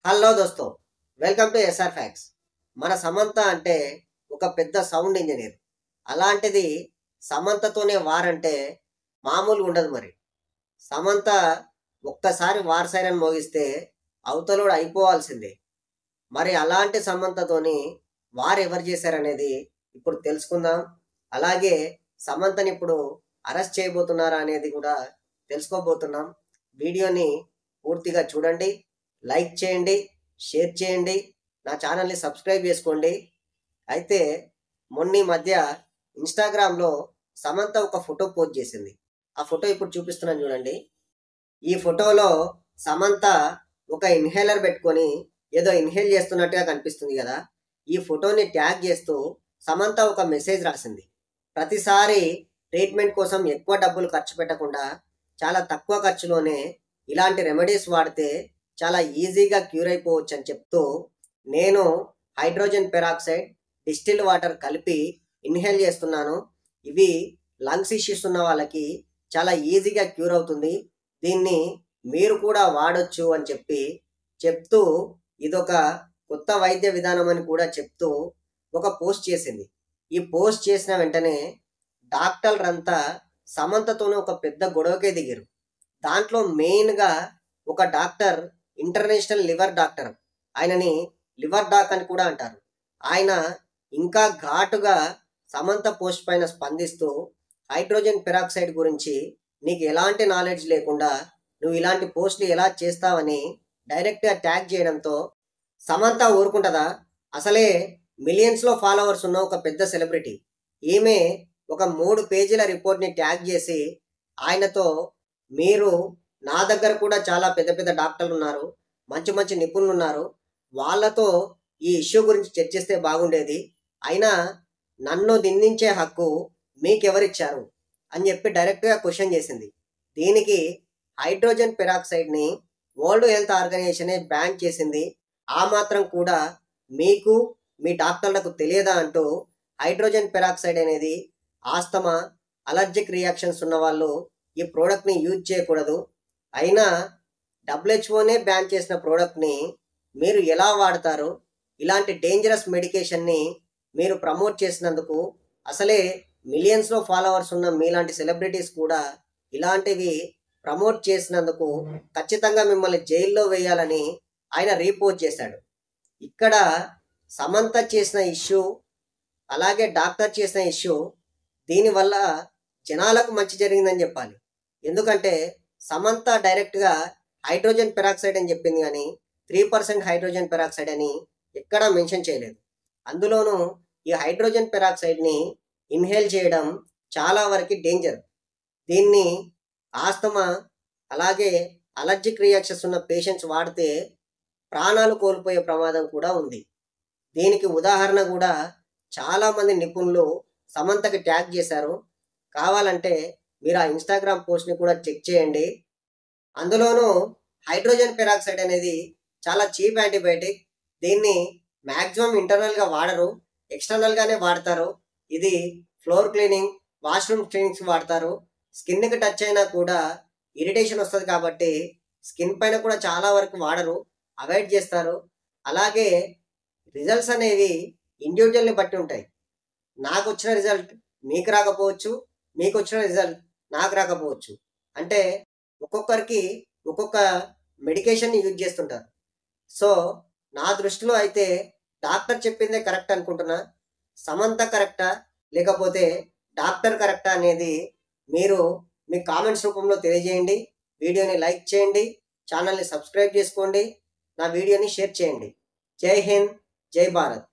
Hello దోస్తో, welcome to SR facts. మన సమంత అంటే ఒక పెద్ద సౌండ్ ఇంజనీర్. అలాంటిది సమంతతోనే వారంటే మామూలుగా ఉండదు. మరి సమంత ఒక్కసారి వార్ సైరన్ మోగిస్తే అవతలోడు అయిపోవాల్సిందే. మరి అలాంటి సమంతతోని వారు ఎవరు చేశారనేది ఇప్పుడు తెలుసుకుందాం. అలాగే సమంతని ఇప్పుడు అరెస్ట్ చేయబోతున్నారా అనేది కూడా తెలుసుకోబోతున్నాం. వీడియోని పూర్తిగా చూడండి, లైక్ చేయండి, షేర్ చేయండి, నా ఛానల్ని సబ్స్క్రైబ్ చేసుకోండి. అయితే మొన్న ఈ మధ్య ఇన్స్టాగ్రామ్లో సమంత ఒక ఫోటో పోస్ట్ చేసింది. ఆ ఫోటో ఇప్పుడు చూపిస్తున్నాను చూడండి. ఈ ఫోటోలో సమంత ఒక ఇన్హేలర్ పెట్టుకొని ఏదో ఇన్హేల్ చేస్తున్నట్టుగా కనిపిస్తుంది కదా. ఈ ఫోటోని ట్యాగ్ చేస్తూ సమంత ఒక మెసేజ్ రాసింది. ప్రతిసారి ట్రీట్మెంట్ కోసం ఎక్కువ డబ్బులు ఖర్చు పెట్టకుండా చాలా తక్కువ ఖర్చులోనే ఇలాంటి రెమెడీస్ వాడితే చాలా ఈజీగా క్యూర్ అయిపోవచ్చు అని చెప్తూ, నేను హైడ్రోజన్ పెరాక్సైడ్ డిస్టిల్డ్ వాటర్ కలిపి ఇన్హేల్ చేస్తున్నాను. ఇవి లంగ్స్ ఇష్యూస్ ఉన్న వాళ్ళకి చాలా ఈజీగా క్యూర్ అవుతుంది. దీన్ని మీరు కూడా వాడొచ్చు అని చెప్తూ ఇదొక కొత్త వైద్య విధానం అని కూడా చెప్తూ ఒక పోస్ట్ చేసింది. ఈ పోస్ట్ చేసిన వెంటనే డాక్టర్లంతా సమంతతోనే ఒక పెద్ద గొడవకే దిగారు. దాంట్లో మెయిన్గా ఒక డాక్టర్, ఇంటర్నేషనల్ లివర్ డాక్టర్, ఆయనని లివర్ డాక్ అని కూడా అంటారు. ఆయన ఇంకా ఘాటుగా సమంత పోస్ట్ పైన స్పందిస్తూ, హైడ్రోజన్ పెరాక్సైడ్ గురించి నీకు ఎలాంటి నాలెడ్జ్ లేకుండా నువ్వు ఇలాంటి పోస్టులు ఎలా చేస్తావని డైరెక్ట్గా ట్యాగ్ చేయడంతో సమంత ఊరుకుంటుందా? అసలే మిలియన్స్లో ఫాలోవర్స్ ఉన్న ఒక పెద్ద సెలబ్రిటీ. ఈమె ఒక 3 పేజీల రిపోర్ట్ని ట్యాగ్ చేసి ఆయనతో, మీరు నా దగ్గర కూడా చాలా పెద్ద పెద్ద డాక్టర్లు ఉన్నారు, మంచి మంచి నిపుణులు ఉన్నారు, వాళ్ళతో ఈ ఇష్యూ గురించి చర్చిస్తే బాగుండేది, అయినా నన్ను నిందించే హక్కు మీకెవరిచ్చారు అని చెప్పి డైరెక్ట్గా క్వశ్చన్ చేసింది. దీనికి హైడ్రోజన్ పెరాక్సైడ్ని వరల్డ్ హెల్త్ ఆర్గనైజేషనే బ్యాన్ చేసింది. ఆ మాత్రం కూడా మీకు మీ డాక్టర్లకు తెలియదా అంటూ, హైడ్రోజన్ పెరాక్సైడ్ అనేది ఆస్తమా, అలర్జిక్ రియాక్షన్స్ ఉన్న వాళ్ళు ఈ ప్రోడక్ట్ని యూజ్ చేయకూడదు, అయినా డబ్ల్యూహెచ్ఓనే బ్యాన్ చేసిన ప్రోడక్ట్ని మీరు ఎలా వాడతారు? ఇలాంటి డేంజరస్ మెడికేషన్ని మీరు ప్రమోట్ చేసినందుకు, అసలే మిలియన్స్లో ఫాలోవర్స్ ఉన్న మీలాంటి సెలబ్రిటీస్ కూడా ఇలాంటివి ప్రమోట్ చేసినందుకు ఖచ్చితంగా మిమ్మల్ని జైల్లో వేయాలని ఆయన రీపోస్ట్ చేశాడు. ఇక్కడ సమంత చేసిన ఇష్యూ, అలాగే డాక్టర్ చేసిన ఇష్యూ, దీనివల్ల జనాలకు మంచి జరిగిందని చెప్పాలి. ఎందుకంటే సమంత డైరెక్ట్గా హైడ్రోజన్ పెరాక్సైడ్ అని చెప్పింది, కానీ 3% హైడ్రోజన్ పెరాక్సైడ్ అని ఎక్కడా మెన్షన్ చేయలేదు. అందులోనూ ఈ హైడ్రోజన్ పెరాక్సైడ్ని ఇన్హేల్ చేయడం చాలా వరకు డేంజర్. దీన్ని ఆస్తమా, అలాగే అలర్జిక్ రియాక్షన్స్ ఉన్న పేషెంట్స్ వాడితే ప్రాణాలు కోల్పోయే ప్రమాదం కూడా ఉంది. దీనికి ఉదాహరణ కూడా చాలామంది నిపుణులు సమంతకి ట్యాగ్ చేశారు. కావాలంటే మీరు ఆ ఇన్స్టాగ్రామ్ పోస్ట్ని కూడా చెక్ చేయండి. అందులోనూ హైడ్రోజన్ పెరాక్సైడ్ అనేది చాలా చీప్ యాంటీబయాటిక్. దీన్ని మ్యాక్సిమం ఇంటర్నల్గా వాడరు, ఎక్స్టర్నల్గానే వాడతారు. ఇది ఫ్లోర్ క్లీనింగ్, వాష్రూమ్ క్లీనింగ్స్ వాడతారు. స్కిన్కి టచ్ అయినా కూడా ఇరిటేషన్ వస్తుంది కాబట్టి స్కిన్ పైన కూడా చాలా వరకు వాడరు, అవాయిడ్ చేస్తారు. అలాగే రిజల్ట్స్ అనేవి ఇండివిజువల్ని బట్టి ఉంటాయి. నాకు వచ్చిన రిజల్ట్ మీకు రాకపోవచ్చు, మీకు వచ్చిన రిజల్ట్ నాకు రాకపోవచ్చు. అంటే ఒక్కొక్కరికి ఒక్కొక్క మెడికేషన్ యూజ్ చేస్తుంటారు. సో నా దృష్టిలో అయితే డాక్టర్ చెప్పిందే కరెక్ట్ అనుకుంటున్నా. సమంత కరెక్టా లేకపోతే డాక్టర్ కరెక్టా అనేది మీరు మీ కామెంట్స్ రూపంలో తెలియజేయండి. వీడియోని లైక్ చేయండి, ఛానల్ని సబ్స్క్రైబ్ చేసుకోండి, నా వీడియోని షేర్ చేయండి. జై హింద్, జై భారత్.